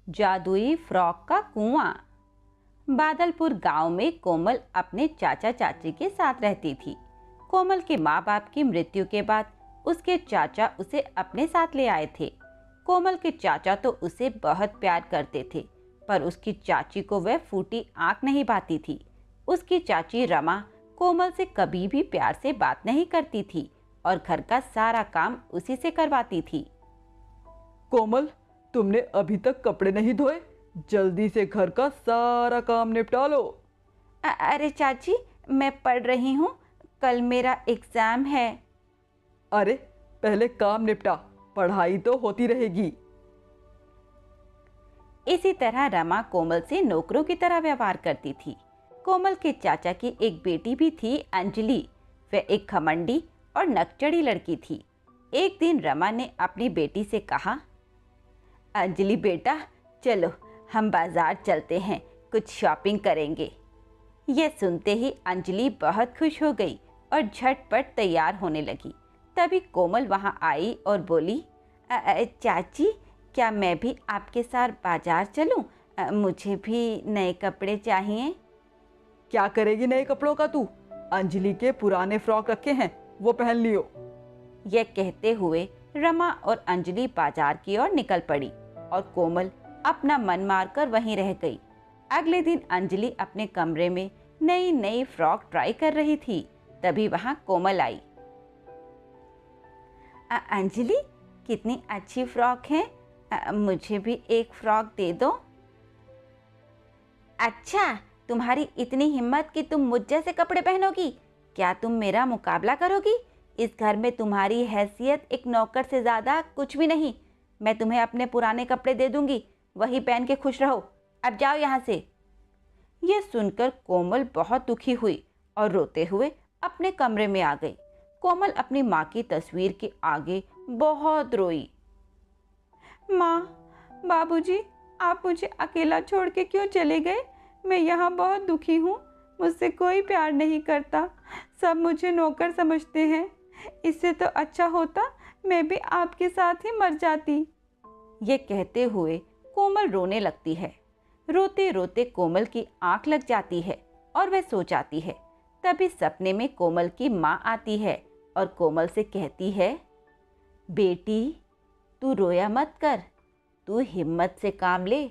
जादुई फ्रॉक का कुआं। बादलपुर गांव में कोमल अपने चाचा चाची के साथ रहती थी। कोमल के माँ बाप की मृत्यु के बाद उसके चाचा उसे अपने साथ ले आए थे। कोमल के चाचा तो उसे बहुत प्यार करते थे, पर उसकी चाची को वह फूटी आंख नहीं भाती थी। उसकी चाची रमा कोमल से कभी भी प्यार से बात नहीं करती थी और घर का सारा काम उसी से करवाती थी। कोमल, तुमने अभी तक कपड़े नहीं धोए? जल्दी से घर का सारा काम निपटा लो। अरे चाची, मैं पढ़ रही हूँ, कल मेरा एग्जाम है। अरे पहले काम निपटा, पढ़ाई तो होती रहेगी। इसी तरह रमा कोमल से नौकरों की तरह व्यवहार करती थी। कोमल के चाचा की एक बेटी भी थी, अंजलि। वह एक घमंडी और नकचड़ी लड़की थी। एक दिन रमा ने अपनी बेटी से कहा, अंजलि बेटा, चलो हम बाजार चलते हैं, कुछ शॉपिंग करेंगे। यह सुनते ही अंजलि बहुत खुश हो गई और झटपट तैयार होने लगी। तभी कोमल वहां आई और बोली, चाची, क्या मैं भी आपके साथ बाजार चलूं? मुझे भी नए कपड़े चाहिए। क्या करेगी नए कपड़ों का तू? अंजलि के पुराने फ्रॉक रखे हैं, वो पहन लियो। यह कहते हुए रमा और अंजलि बाजार की ओर निकल पड़ी और कोमल अपना मन मारकर वहीं रह गई। अगले दिन अंजलि अपने कमरे में नई नई फ्रॉक ट्राई कर रही थी। तभी वहां कोमल आई। अंजलि, कितनी अच्छी फ्रॉक है, मुझे भी एक फ्रॉक दे दो। अच्छा, तुम्हारी इतनी हिम्मत कि तुम मुझ जैसे कपड़े पहनोगी? क्या तुम मेरा मुकाबला करोगी? इस घर में तुम्हारी हैसियत एक नौकर से ज्यादा कुछ भी नहीं। मैं तुम्हें अपने पुराने कपड़े दे दूंगी, वही पहन के खुश रहो। अब जाओ यहाँ से। यह सुनकर कोमल बहुत दुखी हुई और रोते हुए अपने कमरे में आ गई। कोमल अपनी माँ की तस्वीर के आगे बहुत रोई। माँ, बाबूजी, आप मुझे अकेला छोड़ के क्यों चले गए? मैं यहाँ बहुत दुखी हूँ। मुझसे कोई प्यार नहीं करता, सब मुझे नौकर समझते हैं। इससे तो अच्छा होता मैं भी आपके साथ ही मर जाती। ये कहते हुए कोमल रोने लगती है। रोते रोते कोमल की आंख लग जाती है और वह सो जाती है। तभी सपने में कोमल की माँ आती है और कोमल से कहती है, बेटी, तू रोया मत कर, तू हिम्मत से काम ले।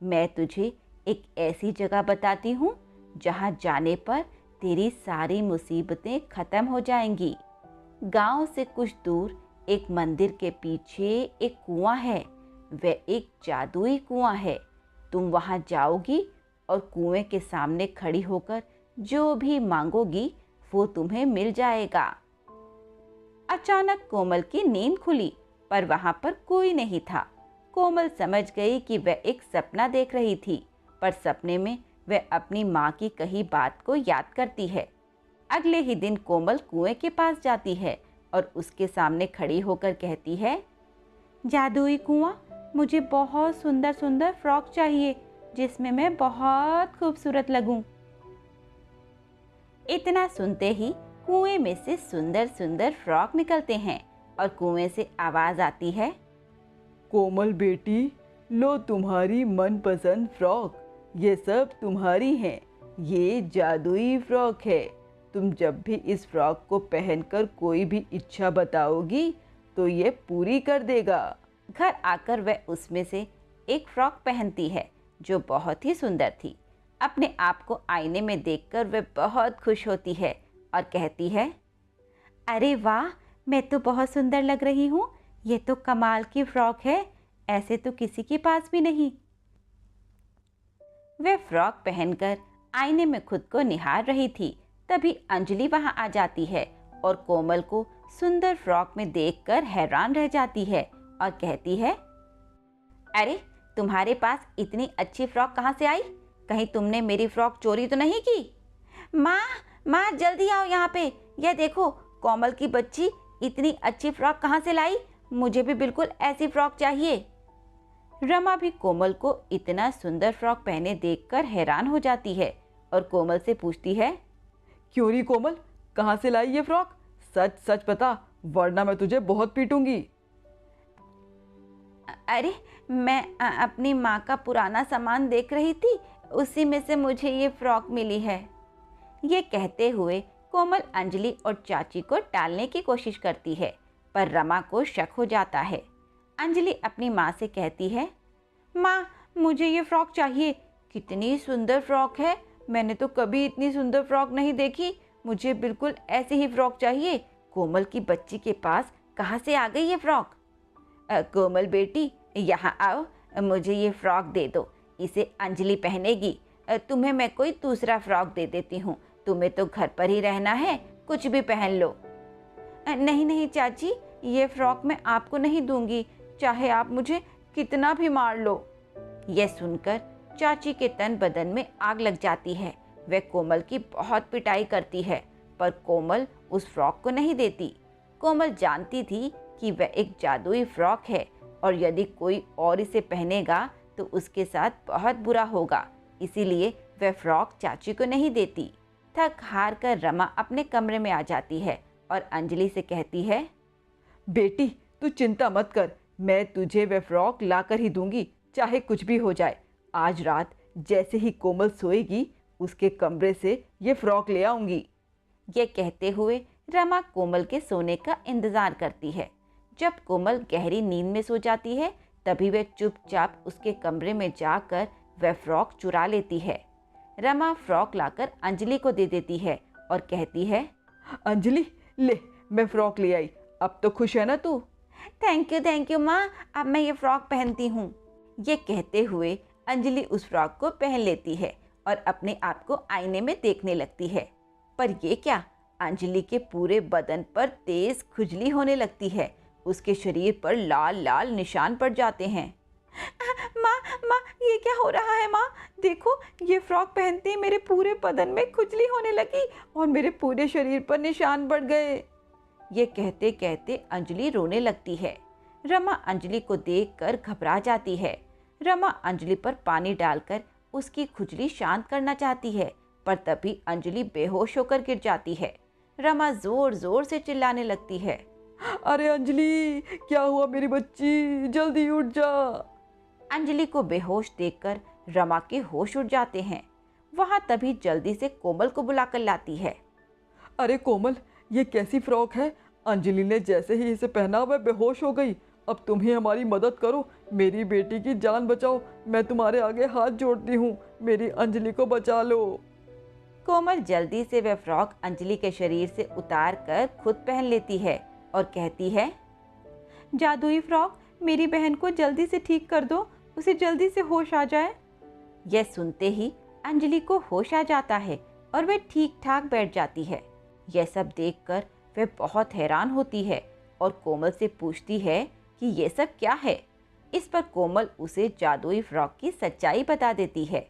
मैं तुझे एक ऐसी जगह बताती हूँ जहाँ जाने पर तेरी सारी मुसीबतें खत्म हो जाएंगी। गांव से कुछ दूर एक मंदिर के पीछे एक कुआं है। वह एक जादुई कुआं है। तुम वहां जाओगी और कुएं के सामने खड़ी होकर जो भी मांगोगी वो तुम्हें मिल जाएगा। अचानक कोमल की नींद खुली, पर वहां पर कोई नहीं था। कोमल समझ गई कि वह एक सपना देख रही थी, पर सपने में वह अपनी माँ की कही बात को याद करती है। अगले ही दिन कोमल कुएं के पास जाती है और उसके सामने खड़ी होकर कहती है, जादुई कुआं, मुझे बहुत सुंदर सुंदर फ्रॉक चाहिए जिसमें मैं बहुत खूबसूरत लगूं। इतना सुनते ही कुएं में से सुंदर सुंदर फ्रॉक निकलते हैं और कुएं से आवाज आती है, कोमल बेटी, लो तुम्हारी मनपसंद फ्रॉक, ये सब तुम्हारी हैं। ये जादुई फ्रॉक है। तुम जब भी इस फ्रॉक को पहनकर कोई भी इच्छा बताओगी तो ये पूरी कर देगा। घर आकर वह उसमें से एक फ्रॉक पहनती है जो बहुत ही सुंदर थी। अपने आप को आईने में देखकर वह बहुत खुश होती है और कहती है, अरे वाह, मैं तो बहुत सुंदर लग रही हूँ। ये तो कमाल की फ्रॉक है, ऐसे तो किसी के पास भी नहीं। वह फ्रॉक पहनकर आईने में खुद को निहार रही थी। तभी अंजलि वहां आ जाती है और कोमल को सुंदर फ्रॉक में देखकर हैरान रह जाती है और कहती है, अरे तुम्हारे पास इतनी अच्छी फ्रॉक कहाँ से आई? कहीं तुमने मेरी फ्रॉक चोरी तो नहीं की? माँ, जल्दी आओ यहाँ पे। यह देखो, कोमल की बच्ची इतनी अच्छी फ्रॉक कहाँ से लाई? मुझे भी बिल्कुल ऐसी फ्रॉक चाहिए। रमा भी कोमल को इतना सुंदर फ्रॉक पहने देखकर हैरान हो जाती है और कोमल से पूछती है, क्यों नहीं कोमल, कहाँ से लाई ये फ्रॉक? सच सच बता, वरना मैं तुझे बहुत पीटूंगी। अरे मैं अपनी माँ का पुराना सामान देख रही थी, उसी में से मुझे ये फ्रॉक मिली है। ये कहते हुए कोमल अंजलि और चाची को टालने की कोशिश करती है, पर रमा को शक हो जाता है। अंजलि अपनी माँ से कहती है, माँ मुझे ये फ्रॉक चाहिए, कितनी सुंदर फ्रॉक है, मैंने तो कभी इतनी सुंदर फ्रॉक नहीं देखी, मुझे बिल्कुल ऐसी ही फ्रॉक चाहिए। कोमल की बच्ची के पास कहाँ से आ गई ये फ्रॉक? कोमल बेटी यहाँ आओ, मुझे ये फ्रॉक दे दो, इसे अंजलि पहनेगी। तुम्हें मैं कोई दूसरा फ्रॉक दे देती हूँ, तुम्हें तो घर पर ही रहना है, कुछ भी पहन लो। नहीं नहीं चाची, ये फ्रॉक मैं आपको नहीं दूंगी, चाहे आप मुझे कितना भी मार लो। यह सुनकर चाची के तन बदन में आग लग जाती है। वह कोमल की बहुत पिटाई करती है, पर कोमल उस फ्रॉक को नहीं देती। कोमल जानती थी कि वह एक जादुई फ्रॉक है और यदि कोई और इसे पहनेगा तो उसके साथ बहुत बुरा होगा, इसीलिए वह फ्रॉक चाची को नहीं देती। थक हार कर रमा अपने कमरे में आ जाती है और अंजलि से कहती है, बेटी तू चिंता मत कर, मैं तुझे वह फ्रॉक ला कर ही दूंगी, चाहे कुछ भी हो जाए। आज रात जैसे ही कोमल सोएगी उसके कमरे से ये फ्रॉक ले आऊंगी। ये कहते हुए रमा कोमल के सोने का इंतजार करती है। जब कोमल गहरी नींद में सो जाती है तभी वह चुपचाप उसके कमरे में जाकर वह फ्रॉक चुरा लेती है। रमा फ्रॉक लाकर अंजलि को दे देती है और कहती है, अंजलि ले, मैं फ्रॉक ले आई, अब तो खुश है ना तू? थैंक यू माँ, अब मैं ये फ्रॉक पहनती हूँ। ये कहते हुए अंजलि उस फ्रॉक को पहन लेती है और अपने आप को आईने में देखने लगती है। पर ये क्या, अंजलि के पूरे बदन पर तेज खुजली होने लगती है, उसके शरीर पर लाल लाल निशान पड़ जाते हैं। माँ ये क्या हो रहा है माँ? देखो ये फ्रॉक पहनते ही मेरे पूरे बदन में खुजली होने लगी और मेरे पूरे शरीर पर निशान पड़ गए। ये कहते कहते अंजलि रोने लगती है। रमा अंजलि को देखकर घबरा जाती है। रमा अंजलि पर पानी डालकर उसकी खुजली शांत करना चाहती है, पर तभी अंजलि बेहोश होकर गिर जाती है। रमा जोर जोर से चिल्लाने लगती है, अरे अंजलि, क्या हुआ मेरी बच्ची, जल्दी उठ जा। अंजलि को बेहोश देखकर रमा के होश उड़ जाते हैं। वहां तभी जल्दी से कोमल को बुलाकर लाती है। अरे कोमल, ये कैसी फ्रॉक है? अंजलि ने जैसे ही इसे पहना वह बेहोश हो गई। अब तुम ही हमारी मदद करो, मेरी बेटी की जान बचाओ, मैं तुम्हारे आगे हाथ जोड़ती हूँ, मेरी अंजलि को बचा लो। कोमल जल्दी से वह फ्रॉक अंजलि के शरीर से उतार कर खुद पहन लेती है और कहती है, जादुई फ्रॉक, मेरी बहन को जल्दी से ठीक कर दो, उसे जल्दी से होश आ जाए। यह सुनते ही अंजलि को होश आ जाता है और वह ठीक ठाक बैठ जाती है। यह सब देखकर वह बहुत हैरान होती है और कोमल से पूछती है कि यह सब क्या है। इस पर कोमल उसे जादुई फ्रॉक की सच्चाई बता देती है।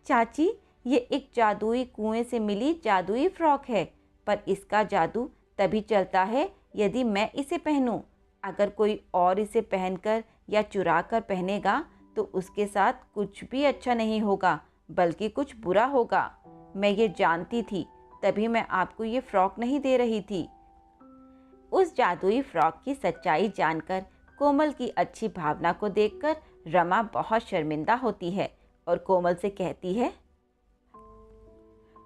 चाची, ये एक जादुई कुएं से मिली जादुई फ्रॉक है, पर इसका जादू तभी चलता है यदि मैं इसे पहनूं। अगर कोई और इसे पहनकर या चुरा कर पहनेगा तो उसके साथ कुछ भी अच्छा नहीं होगा, बल्कि कुछ बुरा होगा। मैं ये जानती थी, तभी मैं आपको ये फ्रॉक नहीं दे रही थी। उस जादुई फ्रॉक की सच्चाई जानकर कोमल की अच्छी भावना को देखकर रमा बहुत शर्मिंदा होती है और कोमल से कहती है,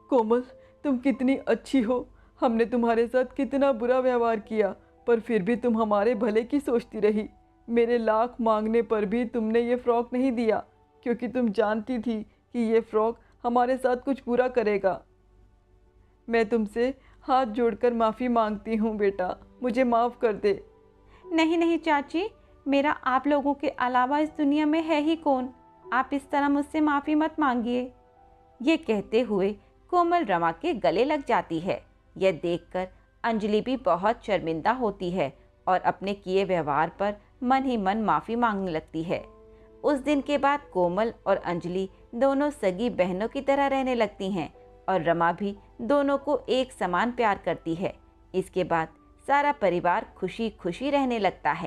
कोमल, तुम कितनी अच्छी हो, हमने तुम्हारे साथ कितना बुरा व्यवहार किया, पर फिर भी तुम हमारे भले की सोचती रही। मेरे लाख मांगने पर भी तुमने ये फ्रॉक नहीं दिया, क्योंकि तुम जानती थी कि ये फ्रॉक हमारे साथ कुछ बुरा करेगा। मैं तुमसे हाथ जोड़कर माफ़ी मांगती हूँ बेटा, मुझे माफ़ कर दे। नहीं चाची, मेरा आप लोगों के अलावा इस दुनिया में है ही कौन, आप इस तरह मुझसे माफ़ी मत मांगिए। ये कहते हुए कोमल रमा के गले लग जाती है। यह देखकर अंजलि भी बहुत शर्मिंदा होती है और अपने किए व्यवहार पर मन ही मन माफ़ी मांगने लगती है। उस दिन के बाद कोमल और अंजलि दोनों सगी बहनों की तरह रहने लगती हैं और रमा भी दोनों को एक समान प्यार करती है। इसके बाद सारा परिवार खुशी खुशी रहने लगता है।